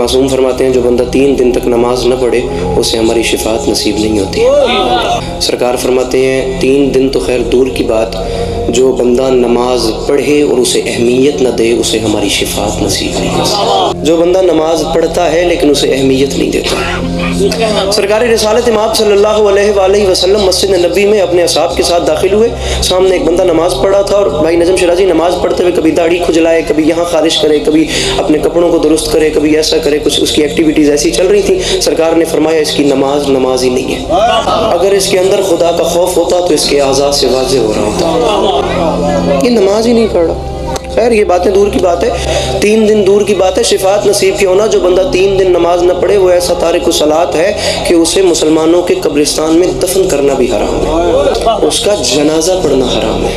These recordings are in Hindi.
मासूम फरमाते हैं जो बंदा 3 दिन तक नमाज न पढ़े उसे हमारी शिफात नसीब नहीं होती। सरकार फरमाते हैं 3 दिन तो खैर दूर की बात, जो बंदा नमाज पढ़े और उसे अहमियत न दे उसे हमारी शिफात नसीब नहीं होती। जो बंदा नमाज पढ़ता है लेकिन उसे अहमियत नहीं देता। सरकार रिसालत इमाम सल्लल्लाहु अलैहि वसल्लम मस्जिद नबी में अपने असहाब के साथ दाखिल हुए। सामने एक बंदा नमाज पढ़ा था और भाई नजम शिराजी नमाज पढ़ते हुए कभी दाढ़ी खुजलाए, कभी यहाँ खारिश करे, कभी अपने कपड़ों को दुरुस्त करे, कभी ऐसा करे, कुछ उसकी एक्टिविटीज़ ऐसी चल रही थी। सरकार ने फरमाया इसकी नमाज ही नहीं है। अगर इसके अंदर खुदा का खौफ होता तो इसके आज़ाद से वाज़े हो रहा होता। ये नमाज ही नहीं पढ़ रहा। खैर ये बातें दूर की बात है, 3 दिन दूर की बात है। शिफात नसीब की होना, जो बंदा 3 दिन नमाज न पढ़े वो ऐसा तारिक सलात है कि उसे मुसलमानों के कब्रिस्तान में दफन करना भी हराम है, उसका जनाजा पढ़ना हराम है।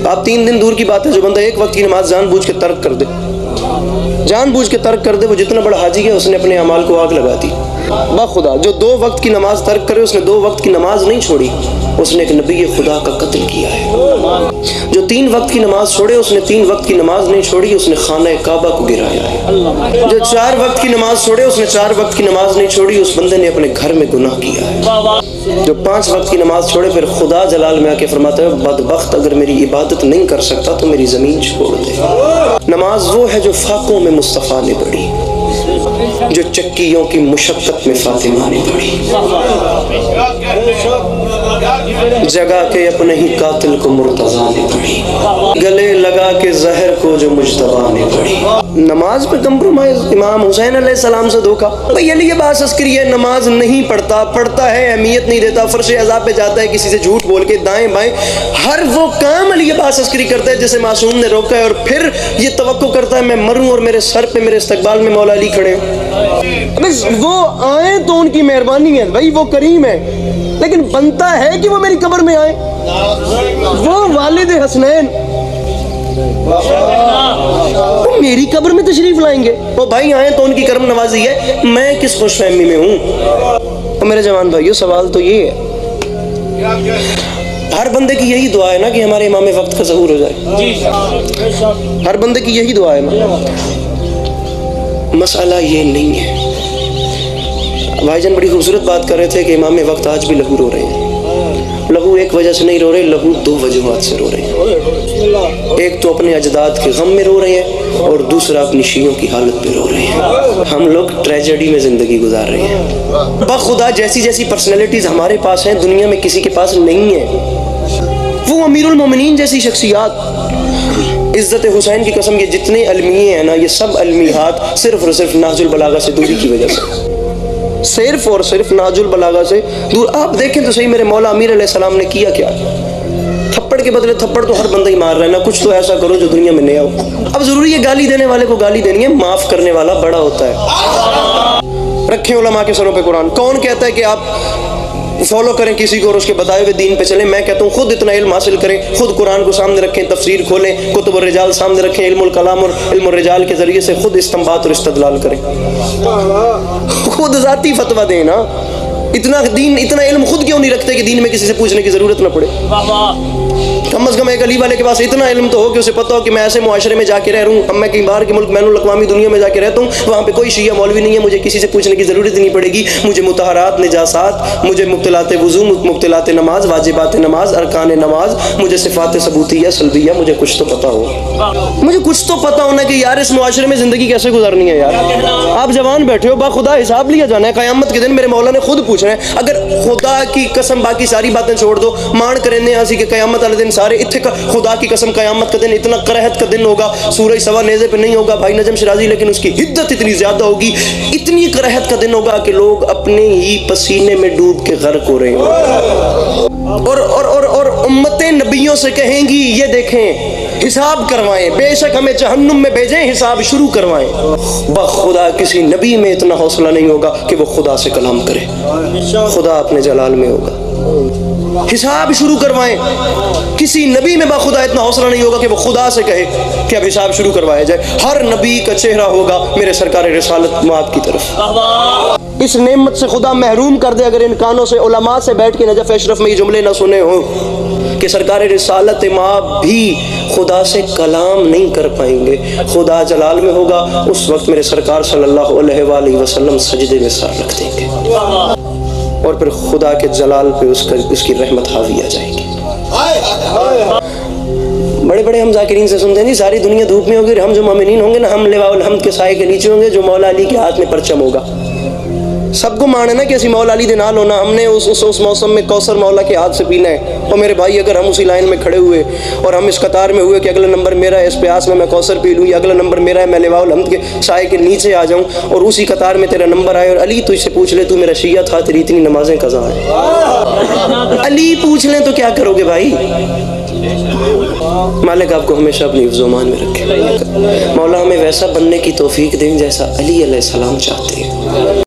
आप 3 दिन दूर की बात है, जो बंदा एक वक्त की नमाज जानबूझ के तर्क कर दे, जानबूझ के तर्क कर दे, वो जितना बड़ा हाजी है उसने अपने अमाल को आग लगा दी। बाखुदा जो 2 वक्त की नमाज तर्क करे उसने 2 वक्त की नमाज नहीं छोड़ी, उसने एक नबी खुदा का कत्ल किया है। जो 3 वक्त की नमाज छोड़े उसने 3 वक्त की नमाज नहीं छोड़ी, उसने खाना काबा को गिराया है। जो 4 वक्त की नमाज छोड़े उसने 4 वक्त की नमाज नहीं छोड़ी, उस बंदे ने अपने घर में गुनाह किया है। जो 5 वक्त की नमाज छोड़े फिर खुदा जलाल में आके फरमाता है बदबख्त अगर मेरी इबादत नहीं कर सकता तो मेरी ज़मीन छोड़ दे। नमाज वो है जो फाकों में मुस्तफ़ा ने पढ़ी, जो चक्कियों की मुशक्कत में फातिमा ने पढ़ी, जगा के अपने ही कातिल को मुर्तज़ा ने पढ़ी, गले लगा के जहर को जो मुज्तबा ने पढ़ी। नमाज पे कंप्रोमाइज, इमाम हुसैन अलैहिस्सलाम से धोखा। भाई अली ये बात अस्करी है, नमाज नहीं पढ़ता, पढ़ता है अहमियत नहीं देता, फर्श अज़ाब पे जाता है, किसी से झूठ बोल के दाएं बाएं हर वो काम अली ये बात अस्करी करता है जिसे मासूम ने रोका है, और फिर ये तवक्को करता है मैं मरूं और मेरे सर पे मेरे इस्तकबाल में मौला अली खड़े हो। वो आए तो उनकी मेहरबानी है भाई, वो करीम है, लेकिन बनता है कि वो मेरी कब्र में आए। वो वालिद हसनैन वो मेरी कब्र में तशरीफ लाएंगे, वो भाई आए तो उनकी करम नवाजी है, मैं किस खुशफहमी में हूँ। तो मेरे जवान भाइयों सवाल तो ये है, हर बंदे की यही दुआ है ना कि हमारे इमाम वक्त का ज़हूर हो जाए, हर बंदे की यही दुआ है ना। मसला ये नहीं है। भाईजान बड़ी खूबसूरत बात कर रहे थे कि इमाम वक्त आज भी लहू रो रहे हैं। लहू एक वजह से नहीं रो रहे, लहू 2 वजूहात से रो रहे हैं। एक तो अपने अजदाद के गम में रो रहे हैं और दूसरा अपनी शियों की हालत पे रो रहे हैं। हम लोग ट्रेजेडी में ज़िंदगी गुजार रहे हैं। बखुदा जैसी जैसी पर्सनैलिटीज़ हमारे पास हैं दुनिया में किसी के पास नहीं है। वो अमीरुल मोमिनीन जैसी शख्सियात, इज़्ज़त हुसैन की कसम, ये जितने अलमिये हैं ना, ये सब अलमियात सिर्फ और सिर्फ नाजुल बलागा से दूरी की वजह से, सिर्फ और सिर्फ नाजुल बलागा से दूर। आप देखें तो सही मेरे मौला अमीर अलैहिस्सलाम ने किया क्या? थप्पड़ के बदले थप्पड़ तो हर बंदा ही मार रहा है ना, कुछ तो ऐसा करो जो दुनिया में नया हो। अब जरूरी है गाली देने वाले को गाली देनी है, माफ करने वाला बड़ा होता है। रखें उलमा के सरों पे कुरान। कौन कहता है कि आप फॉलो करें किसी को और उसके बताए हुए दीन पे चलें? मैं कहता हूँ खुद इतना इल्म हासिल करें, खुद कुरान को सामने रखें, तफसीर खोलें, कुतुब और रिजाल सामने रखें, इल्मुल कलाम और इल्मुल रिजाल के जरिए से खुद इस्तिंबात और इस्तदलाल करें, खुद जाती फतवा दें ना। इतना दीन, इतना इल्म खुद क्यों नहीं रखते कि दीन में किसी से पूछने की जरूरत ना पड़े? कम अज़ कम एक अली वाले के पास इतना इल्म तो हो कि उसे पता हो कि मैं ऐसे मुआशरे में जाके रह रहा हूँ, अब मैं कहीं बाहर के मुल्क बैनुल अक़वामी दुनिया में जाके रहता हूँ, वहाँ पे कोई शिया मौलवी नहीं है, मुझे किसी से पूछने की ज़रूरत नहीं पड़ेगी। मुझे मुतहरात, निजासात, मुझे मुब्तिलात वज़ू, मुब्तिलात नमाज, वाजिबात नमाज, अरकान नमाज, मुझे सिफ़ात सबूतिया सल्बिया, मुझे कुछ तो पता हो, मुझे कुछ तो पता होना कि यार इस मुआशरे में ज़िंदगी कैसे गुजारनी है। यार आप जवान बैठे हो, बाखुदा हिसाब लिया जाना है क़यामत के दिन। मेरे मौला ने खुद पूछ रहे हैं, अगर खुदा की कसम बाकी सारी बातें छोड़ दो, मान करें हंसी के क़यामत वाले दिन सारे इत्थे खुदा की कसम क़यामत का दिन इतना करहत का दिन होगा, सूरज सवा नेज़े पे नहीं होगा भाई नजम शिराजी, लेकिन उसकी हिद्दत इतनी ज्यादा होगी, इतनी करहत का दिन होगा कि लोग अपने ही पसीने में डूब के गर्क हो रहे हैं। और उम्मतें नबियों से कहेंगी ये देखें हिसाब करवाएं, बेशक हमें जहन्नुम में भेजें, हिसाब शुरू करवाएं। बखुदा किसी नबी में इतना हौसला नहीं होगा कि वो खुदा से कलाम करे, खुदा अपने जलाल में होगा, हिसाब शुरू करवाएं। किसी नबी में बाखुदा इतना हौसला नहीं होगा कि वो खुदा से कहे कि अब हिसाब शुरू करवाया जाए। हर नबी का चेहरा होगा मेरे सरकार रिसालत माब की तरफ। इस नेमत से खुदा महरूम कर दे अगर इन कानों से उलमा से बैठ के नजफ अशरफ में ये जुमले ना सुने हो कि सरकार रिसालत माँ भी खुदा से कलाम नहीं कर पाएंगे, खुदा जलाल में होगा। उस वक्त मेरे सरकार सल्लल्लाहु अलैहि वसल्लम सजदे में सर रख देंगे और फिर खुदा के जलाल पे उसकी रहमत हावी आ जाएगी। बड़े बड़े हम जाकिरीन से सुनते हैं जी सारी दुनिया धूप में होगी, हम जो मोमिनीन होंगे ना, हम लिवाउल हम्द के साए के नीचे होंगे, जो मौला अली के हाथ में परचम होगा। सबको माने ना कि असि मौला अली दे नाल होना, हमने उस मौसम में कौसर मौला के हाथ से पीना है। और मेरे भाई अगर हम उसी लाइन में खड़े हुए और हम इस कतार में हुए कि अगला नंबर मेरा है, इस प्यास में मैं कौसर पी लूँ, या अगला नंबर मेरा है मैं लिवाउल हम्द के साए के नीचे आ जाऊँ, और उसी कतार में तेरा नंबर आए और अली तुझसे पूछ ले तू मेरा शिया था, तेरी इतनी नमाजें कज़ा है, अली पूछ लें तो क्या करोगे भाई? मालिक आपको हमेशा अपनी हिफ्ज़-ओ-मान में रखे। मौला हमें वैसा बनने की तौफीक दें जैसा अली अलैहिस्सलाम चाहते हैं।